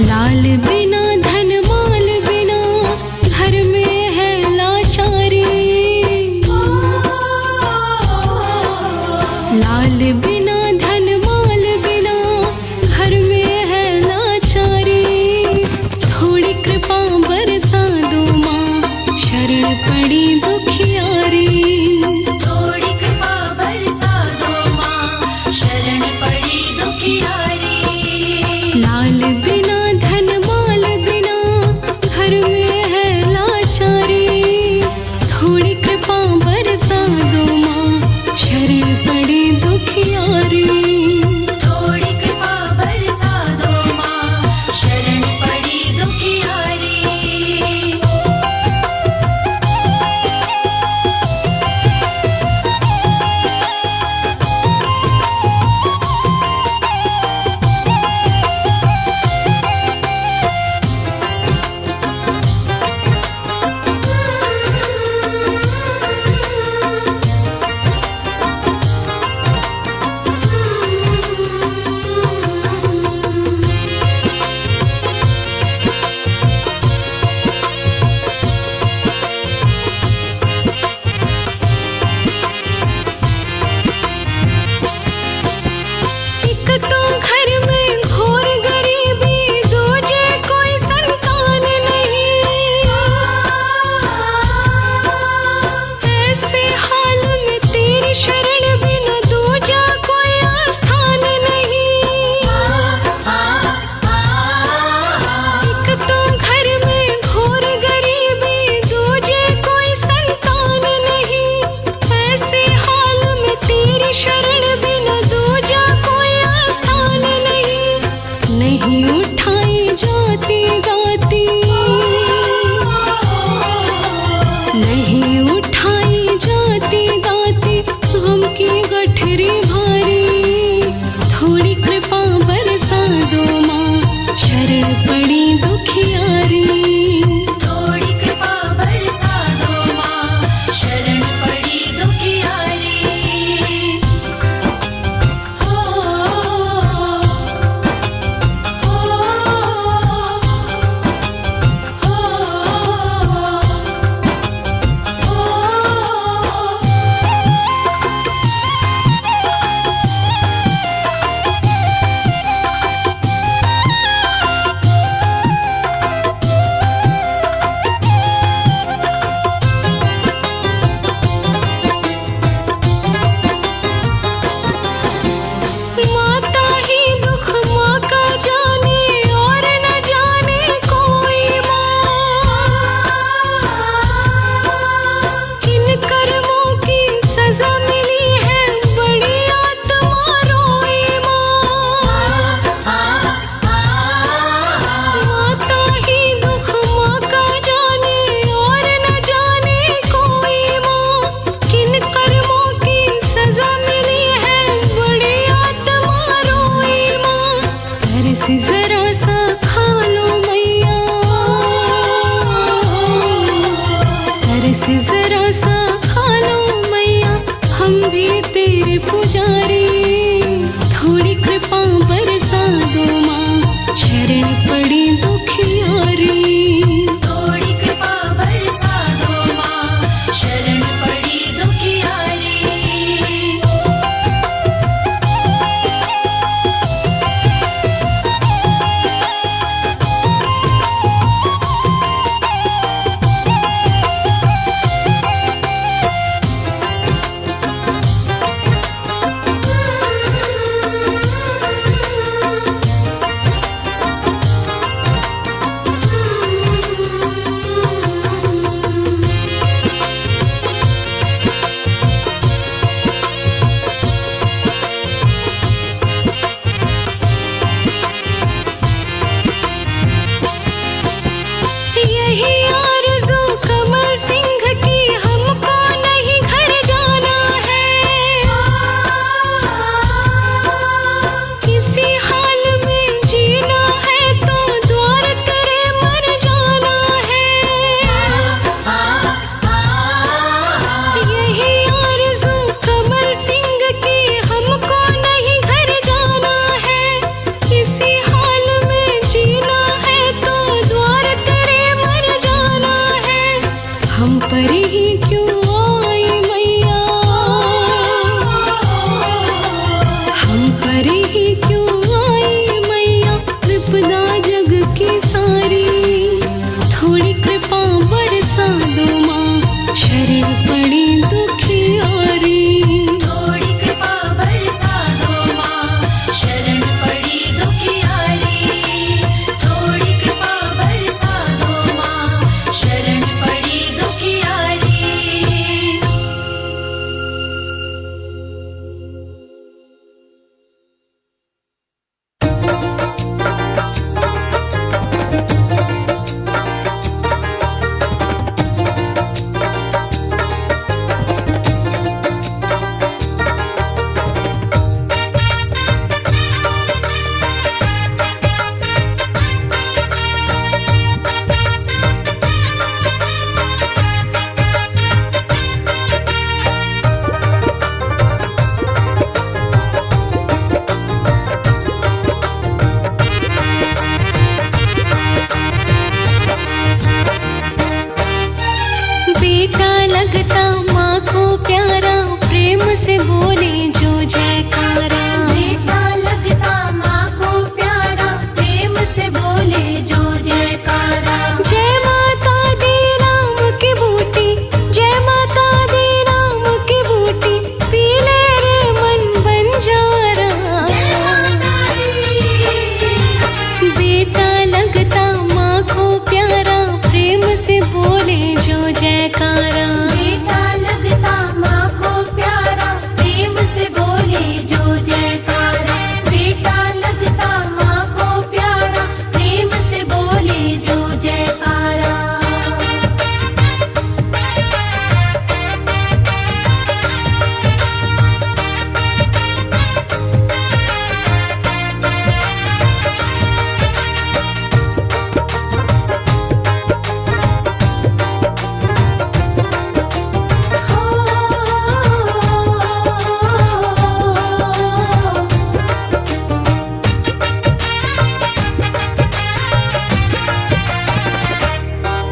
लाल बिना धन माल बिना घर में है लाचारी। लाल बिना धन माल बिना घर में है लाचारी। थोड़ी कृपा बरसा दो माँ शरण पड़ी दुखियारी। थोड़ी कृपा बरसा दो माँ शरण पड़ी दुखियारी। लाल बिना धन माल बिना घर में है लाचारी। थोड़ी कृपा बरसा दो माँ शरण पड़ी दुखियारी। थोड़ी कृपा बरसा दो माँ शरण पड़ी दुखियारी। एक तो घर में घोर गरीबी, दूजे कोई संतान नहीं। ऐसे हाल में तेरी शरण बिना दूजा कोई आस्थान नहीं। एक तो घर में घोर गरीबी, दूजे कोई संतान नहीं। ऐसे हाल में तेरी शरण बिना दूजा कोई आस्थान नहीं। नहीं उठाई जाती गाती, नहीं उठाई जाती गाती गम की गठरी भारी। थोड़ी कृपा बरसा दो माँ शरण पड़ी दुखियारी। थोड़ी कृपा बरसा दो माँ शरण पड़ी दुखियारी। हो माता ही दुख माँ का जाने और न जाने कोई माँ। किन कर्मों की सजा मिली है बड़ी आत्मा रोई माँ। माता ही दुख माँ का जाने और न जाने कोई माँ। किन कर्मों की सजा मिली है बड़ी आत्मा रोई माँ। तरस जरा सा खा लो मैया, तरस जरा सा खा लो मैया, हम भी तेरे पुजारी। थोड़ी कृपा बरसा दो माँ शरण पड़ी दुखियारी। थोड़ी कृपा बरसा दो माँ शरण पड़ी दुखियारी।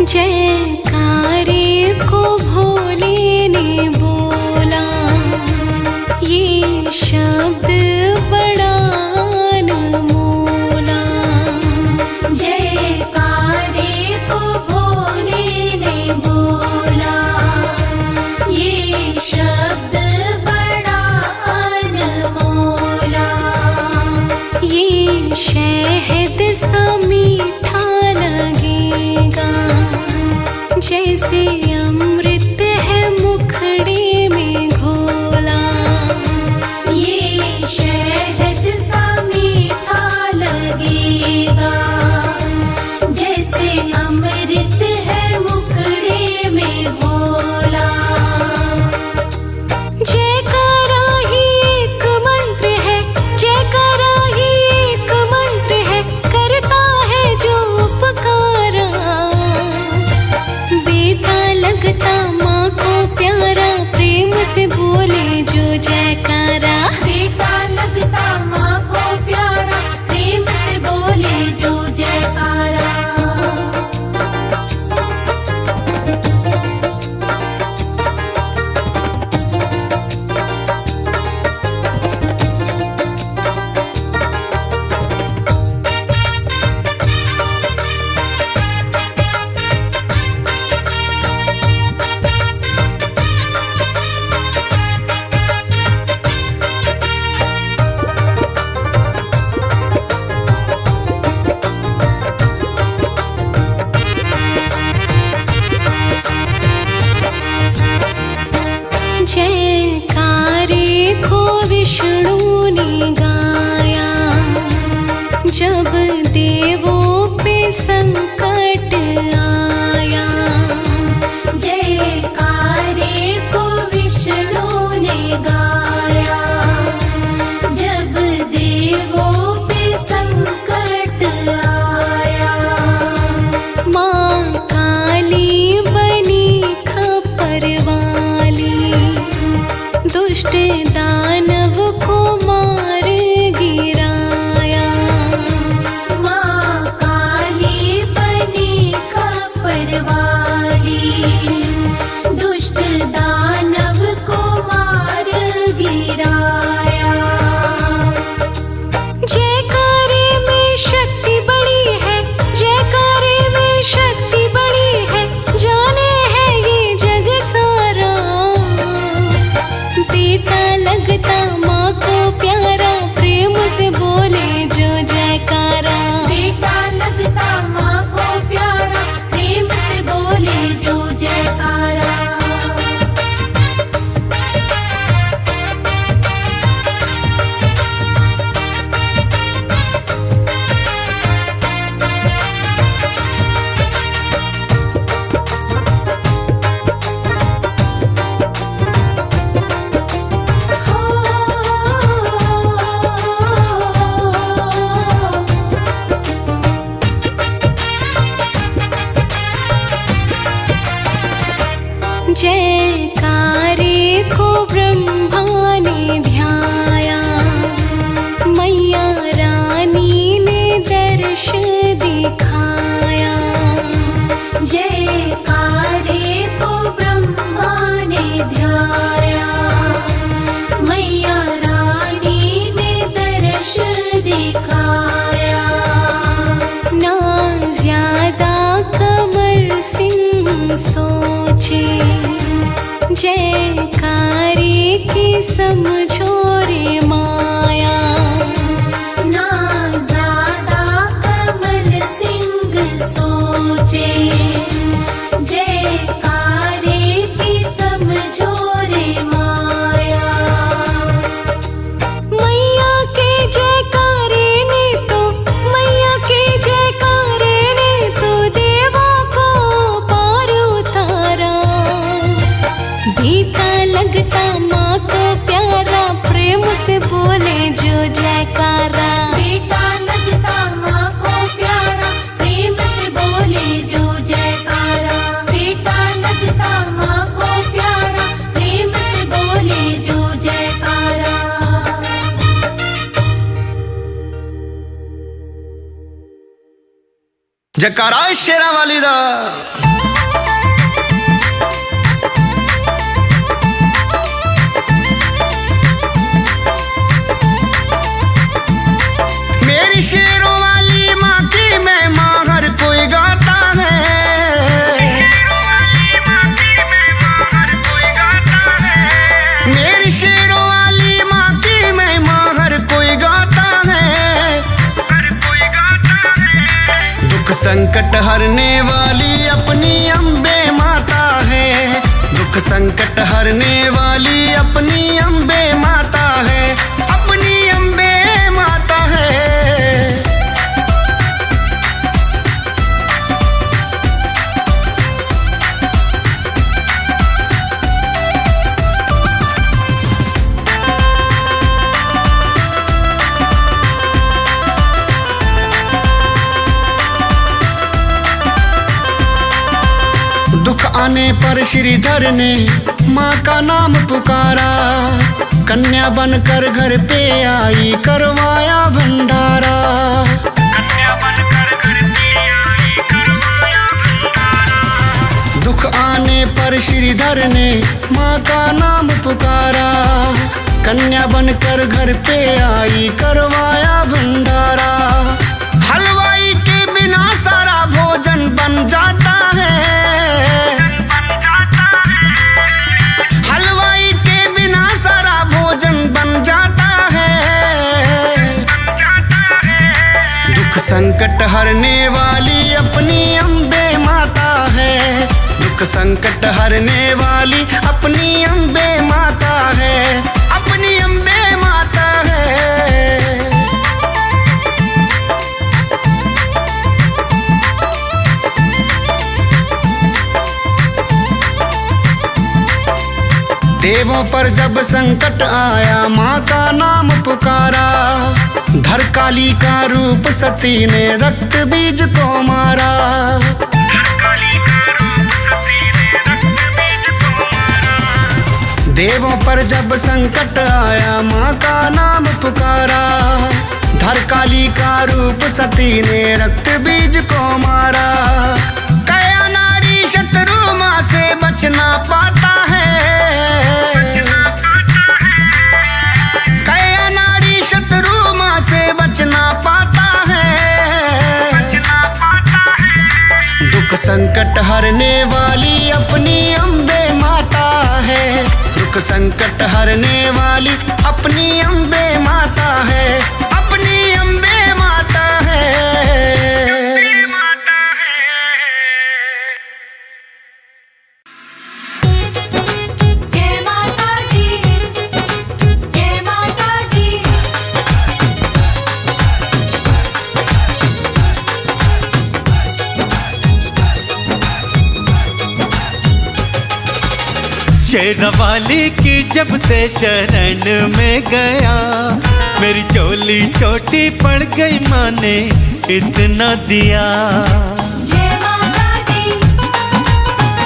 जयकारे को भोले ने बोला, ये शब्द बड़ा अनमोला। जयकारे को भोले ने बोला, ये शब्द बड़ा अनमोला। ये शहद सा मीठा लगेगा, जैसे अमृत है मुखड़े में घोला। ये शहद सा मीठा लगेगा, जैसे अमृत है मुखड़े में घोला। जयकारा ही एक मंत्र है, जयकारा ही एक मंत्र है, करता है जो उपकारा। बेटा लगता माँ को प्यारा, प्रेम से बोले जो जयकारा। बेटा लगता माँ को प्यारा, प्रेम से बोले जो जयकारा। जयकारे को विष्णु ने गाया, जब देवों पे संकट आया। जयकारे को विष्णु ने गाया, जब देवों पे संकट आया। माँ काली बनी खप्पर वाली, दुष्ट दानव को मार गिराया। माँ काली बनी खप्पर वाली, दुष्ट दानव को मार गिराया। जयकारे में शक्ति बड़ी है, जयकारे में शक्ति बड़ी है, जाने है ये जग सारा। बेटा लगता माँ को प्यारा, प्रेम से बोले जो जयकारा। बेटा लगता माँ को प्यारा, प्रेम से बोले जो जयकारा। जयकारे को ब्रह्मा ने ध्याया, मैया रानी ने दर्श दिखाया। जयकारे को ब्रह्मा ने ध्याया, मैया रानी ने दर्श दिखाया। ना ज्यादा कमर सिंह सोचे, जयकारे की समझो रे माया। ना ज्यादा कमल सिंह सोचे, जयकारे की समझो रे माया। मैया के जयकारे ने तो, मैया के जयकारे ने तो देवों को पार उतारा। बेटा लगता माँ को प्यारा, प्रेम से बोल जकारा शेरा वाली दा। मेरी शेरों वाली माँ की महिमा हर कोई गाता है। मेरी शेरों वाली माँ की महिमा हर कोई गाता है। दुख संकट हरने वाली अपनी अम्बे माता है। दुख संकट हरने वाली अपनी अम्बे माता है। अपनी अम्बे माता है। दुख आने पर श्रीधर ने माँ का नाम पुकारा। कन्या बनकर घर पे आई करवाया भंडारा। दुख आने पर श्रीधर ने माँ का नाम पुकारा। कन्या बनकर घर पे आई करवाया भंडारा। हलवाई के बिना सारा भोजन बन जाता है। हलवाई के बिना सारा भोजन बन जाता है। दुख संकट हरने वाली अपनी अम्बे माता है। दुख संकट हरने वाली अपनी अम्बे माता है। अपनी अम्बे माता है। देवों पर जब संकट आया माँ का नाम पुकारा। धर काली का रूप सती ने रक्त बीज को मारा। देवों पर जब संकट आया माँ का नाम पुकारा। धर काली का रूप सती ने रक्त बीज को मारा। कया नारी शत्रु माँ से बचना पाता है। कया नारी शत्रु माँ से बचना पाता है। दुख संकट हरने वाली अपनी अम्बे माता है। दुख संकट हरने वाली अपनी अम्बे माता है। अपनी अम्बे माता है। जय माता दी, जय माता दी। शेरवाली की जब से शरण में गया, मेरी चोली छोटी पड़ गई, माने इतना दिया। जय माता दी,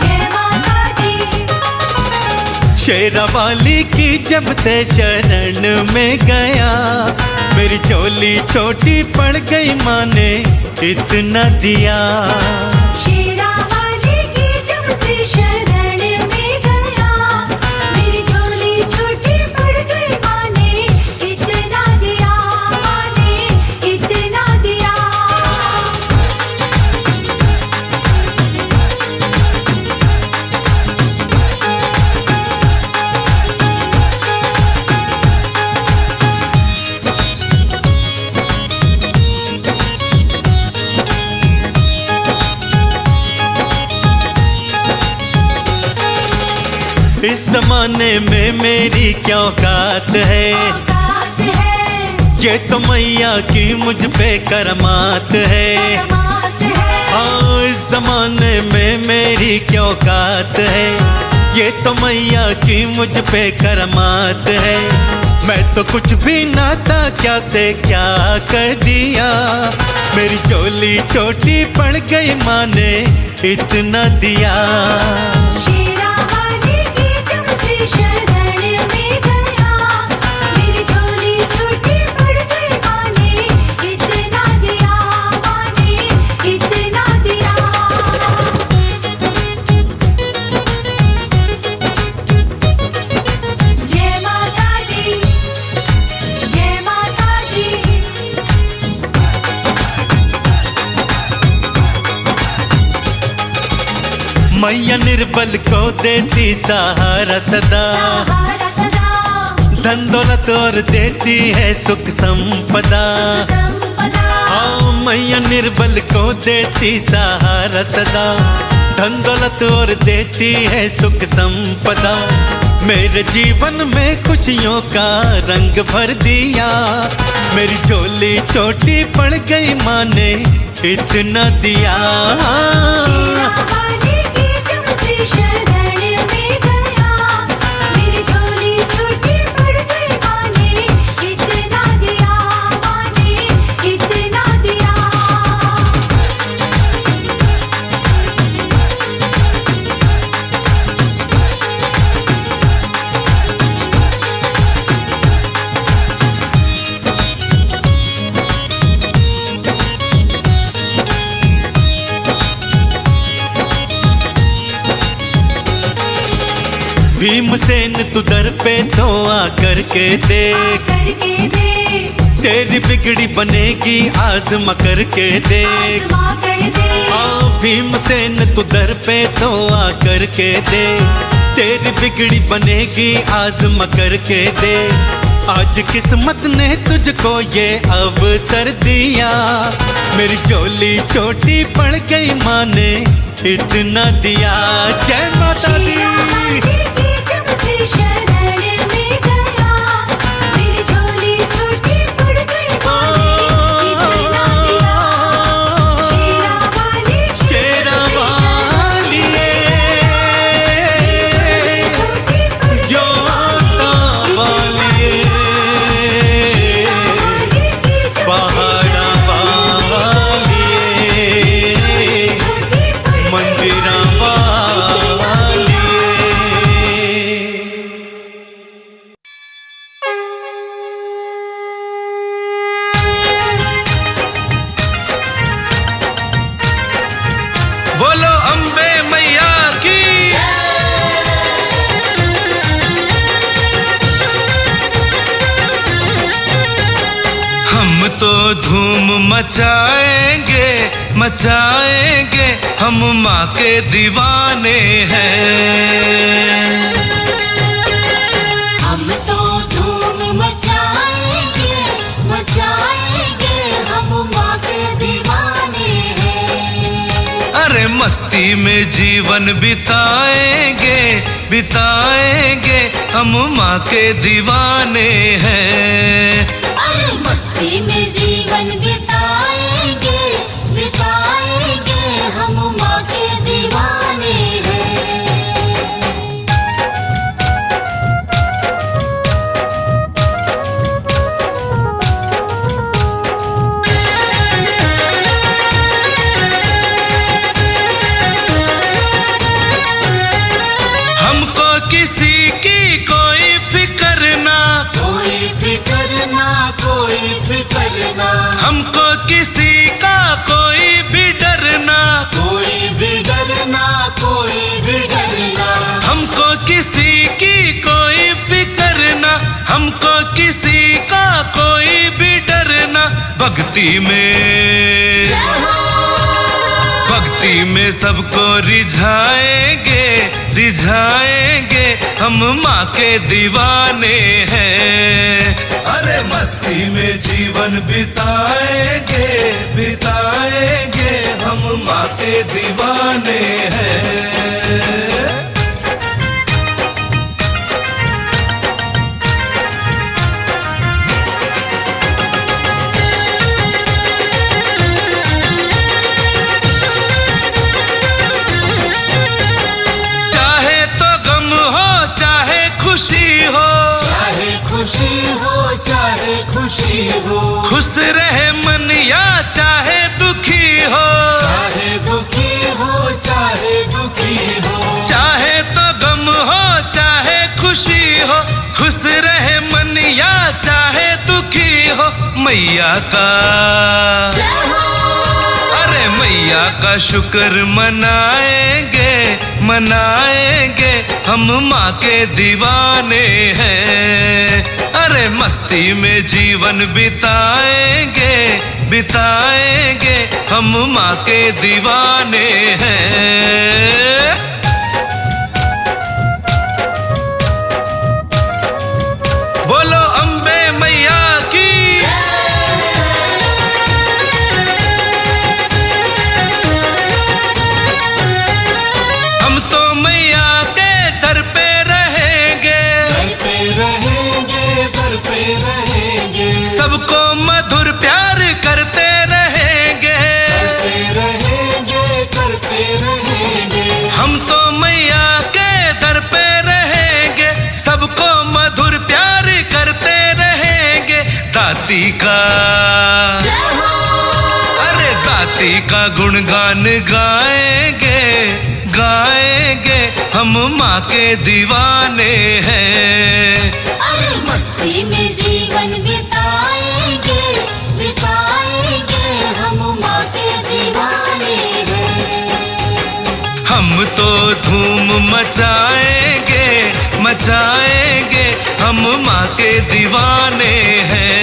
जय माता दी। शेरवाली की जब से शरण में गया, मेरी चोली छोटी पड़ गई, माने इतना दिया। शेरावाली की जब से शरण में गया, मेरी झोली छोटी पड़ गई, माने इतना दिया, माने इतना दिया। इस जमाने में मेरी क्या औकात है, औकात है, ये तो मैया की मुझ पे करमात है। करमात है। हाँ, इस जमाने में मेरी क्या औकात है, ये तो मैया की मुझ पे करमात है। मैं तो कुछ भी ना था, क्या से क्या कर दिया, मेरी चोली छोटी पड़ गई, माँ ने इतना दिया। शेरावाली की जब से शरण में गया, मेरी झोली छोटी पड़ गई, माँ ने इतना दिया, माँ ने इतना मैया निर्बल को देती सहारा सदा, सहारा सदा, धन दौलत और देती है सुख संपदा। संपदा, आओ मैया निर्बल को देती सहारा सदा, धन दौलत और देती है सुख संपदा। मेरे जीवन में खुशियों का रंग भर दिया, मेरी झोली छोटी पड़ गई माँ ने इतना दिया। शेरा वाली की तुमसे शरण में गया, मेरी झोली छोटी पड़ गई माँ ने इतना दिया, माँ ने इतना दिया। भीमसेन तू दर पे तो आकर के देख, करके दे, तेरी बिगड़ी बनेगी आजमा करके देख। आजमा कर दे, आओ भीमसेन तू दर पे तो आकर के दे, तेरी बिगड़ी बनेगी आजमा करके दे। आज किस्मत ने तुझको ये अवसर दिया, मेरी झोली छोटी पड़ गई माँ ने इतना दिया। जय माता दी। शेरा वाली की तुमसे शरण में गया, मेरी झोली छोटी पड़ गई माँ ने इतना दिया। शेरा वाली की शेरा वाली छोटी पड़ जो वाली पहाड़ा वाली मंदिरा वाली। बोलो अम्बे मैया की। हम तो धूम मचाएंगे मचाएंगे, हम माँ के दीवाने हैं। हम तो धूम मचाएंगे मचाएंगे, हम माँ के दीवाने हैं। अरे मस्ती में जीवन बिताएंगे बिताएंगे, हम माँ के दीवाने हैं। अरे मस्ती में जीवन बिताएंगे बिताएंगे, हम माँ के दीवाने हैं। हमको किसी की कोई फिक्र ना, कोई फिक्र ना कोई फिक्र ना, हमको किसी का कोई भी डर ना, कोई भी डरना कोई भी डरना। हमको किसी की कोई फिक्र ना, हमको किसी का कोई भी डर ना। भक्ति में भक्ति में सबको रिझाएंगे रिझाएंगे, हम माँ के दीवाने हैं। अरे मस्ती में जीवन बिताएंगे बिताएंगे, हम माँ के दीवाने हैं। चाहे तो गम हो चाहे खुशी हो, चाहे खुशी हो चाहे खुशी हो, खुश रहे मन या चाहे दुखी हो, चाहे दुखी हो चाहे दुखी हो। चाहे तो गम हो चाहे खुशी हो, खुश रहे मन या चाहे दुखी हो। मैया का अरे मैया का शुक्र मनाएंगे मनाएंगे, हम माँ के दीवाने हैं। अरे मस्ती में जीवन बिताएंगे बिताएंगे, हम माँ के दीवाने हैं। दाती का, अरे दाती का गुणगान गाएंगे गाएंगे, हम माँ के दीवाने हैं। अरे मस्ती में जीवन बिताएंगे बिताएंगे, हम माँ के दीवाने हैं। हम तो धूम मचाएंगे मचाएंगे, हम माँ के दीवाने हैं।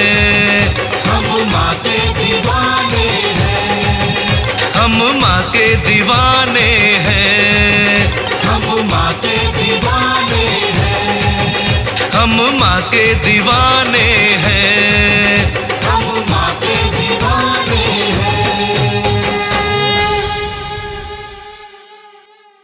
हम माँ के दीवाने हैं। हम माँ के दीवाने हैं। हम माँ के दीवाने हैं। हम माँ के दीवाने हैं।